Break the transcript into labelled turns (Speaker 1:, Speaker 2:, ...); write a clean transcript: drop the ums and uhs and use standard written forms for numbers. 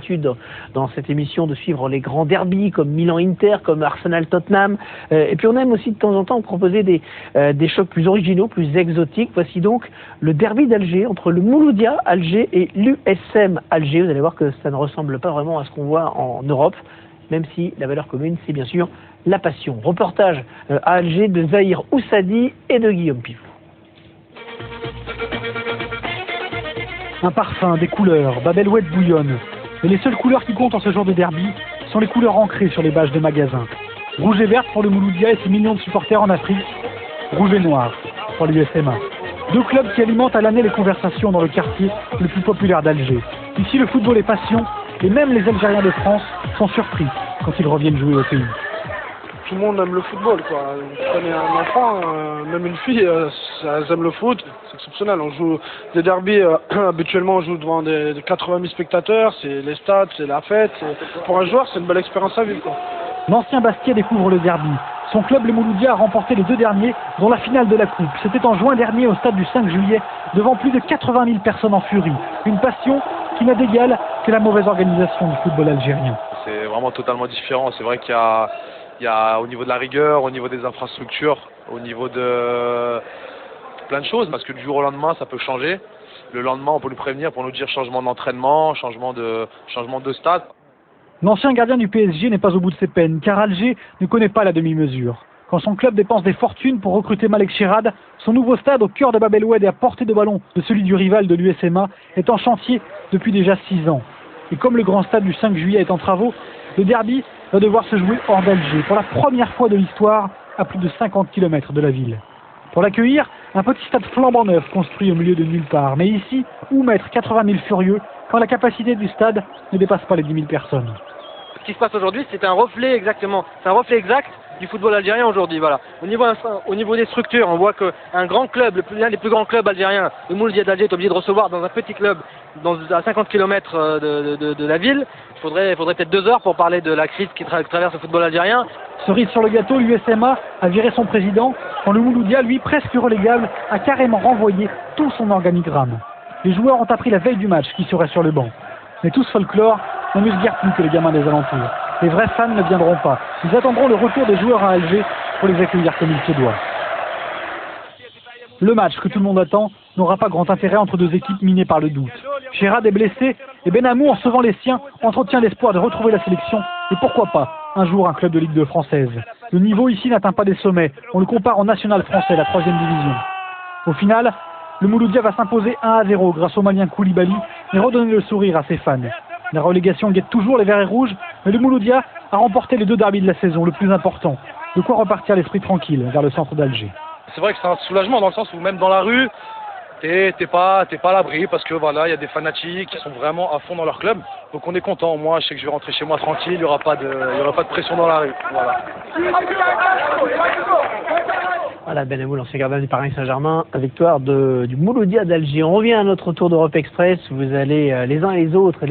Speaker 1: l'habitude dans cette émission de suivre les grands derbys comme Milan-Inter, comme Arsenal-Tottenham. Et puis on aime aussi de temps en temps proposer des chocs plus originaux, plus exotiques. Voici donc le derby d'Alger entre le Mouloudia Alger et l'USM Alger. Vous allez voir que ça ne ressemble pas vraiment à ce qu'on voit en Europe, même si la valeur commune, c'est bien sûr la passion. Reportage à Alger de Zahir Oussadi et de Guillaume Pivot.
Speaker 2: Un parfum, des couleurs, Bab El Oued bouillonne. Et les seules couleurs qui comptent en ce genre de derby sont les couleurs ancrées sur les bâches des magasins. Rouge et verte pour le Mouloudia et ses millions de supporters en Afrique. Rouge et noir pour l'USMA. Deux clubs qui alimentent à l'année les conversations dans le quartier le plus populaire d'Alger. Ici, le football est passion et même les Algériens de France sont surpris quand ils reviennent jouer au pays.
Speaker 3: Tout le monde aime le football, quoi. Vous prenez un enfant, même une fille, elles aiment le foot, c'est exceptionnel. On joue des derbys, habituellement on joue devant des 80 000 spectateurs, c'est les stades, c'est la fête. Pour un joueur, c'est une belle expérience à vivre, quoi.
Speaker 2: L'ancien Bastia découvre le derby. Son club, le Mouloudia, a remporté les deux derniers, dont la finale de la Coupe. C'était en juin dernier au stade du 5 juillet, devant plus de 80 000 personnes en furie. Une passion qui n'a d'égal que la mauvaise organisation du football algérien.
Speaker 4: C'est vraiment totalement différent. C'est vrai qu'il y a au niveau de la rigueur, au niveau des infrastructures, au niveau de plein de choses, parce que du jour au lendemain, ça peut changer. Le lendemain, on peut nous prévenir pour nous dire changement d'entraînement, changement de stade.
Speaker 2: L'ancien gardien du PSG n'est pas au bout de ses peines, car Alger ne connaît pas la demi-mesure. Quand son club dépense des fortunes pour recruter Malek Chirad, son nouveau stade au cœur de Bab El Oued et à portée de ballon de celui du rival de l'USMA est en chantier depuis déjà 6 ans. Et comme le grand stade du 5 juillet est en travaux, le derby va devoir se jouer hors d'Alger, pour la première fois de l'histoire, à plus de 50 km de la ville. Pour l'accueillir, un petit stade flambant neuf construit au milieu de nulle part. Mais ici, où mettre 80 000 furieux quand la capacité du stade ne dépasse pas les 10 000 personnes.
Speaker 5: Ce qui se passe aujourd'hui, c'est un reflet exactement, c'est un reflet exact du football algérien aujourd'hui. Voilà. Au niveau des structures, on voit qu'un grand club, l'un des plus grands clubs algériens, le Mouloudia d'Alger, est obligé de recevoir dans un petit club à 50 km de la ville. Il faudrait peut-être 2 heures pour parler de la crise qui traverse le football algérien.
Speaker 2: Cerise sur le gâteau, l'USMA a viré son président, quand le Mouloudia, lui, presque relégable, a carrément renvoyé tout son organigramme. Les joueurs ont appris la veille du match qui serait sur le banc. Mais tout ce folklore n'amuse guère plus que les gamins des alentours. Les vrais fans ne viendront pas. Ils attendront le retour des joueurs à Alger pour les accueillir comme il se doit. Le match que tout le monde attend n'aura pas grand intérêt entre deux équipes minées par le doute. Chirad est blessé et Benamou, en sauvant les siens, entretient l'espoir de retrouver la sélection et pourquoi pas un jour un club de Ligue 2 française. Le niveau ici n'atteint pas des sommets. On le compare au national français, la 3e division. Au final, le Mouloudia va s'imposer 1-0 grâce au Malien Koulibaly et redonner le sourire à ses fans. La relégation guette toujours les verts et rouges, mais le Mouloudia a remporté les 2 derbys de la saison, le plus important. De quoi repartir l'esprit tranquille vers le centre d'Alger.
Speaker 4: C'est vrai que c'est un soulagement dans le sens où même dans la rue, t'es pas à l'abri parce que voilà, il y a des fanatiques qui sont vraiment à fond dans leur club. Donc on est content. Moi, je sais que je vais rentrer chez moi tranquille, il y aura pas de pression dans la rue. Voilà.
Speaker 1: Voilà, Benamou, l'ancien gardien du Paris Saint-Germain, victoire du Mouloudia d'Alger. On revient à notre tour d'Europe Express. Vous allez les uns et les autres,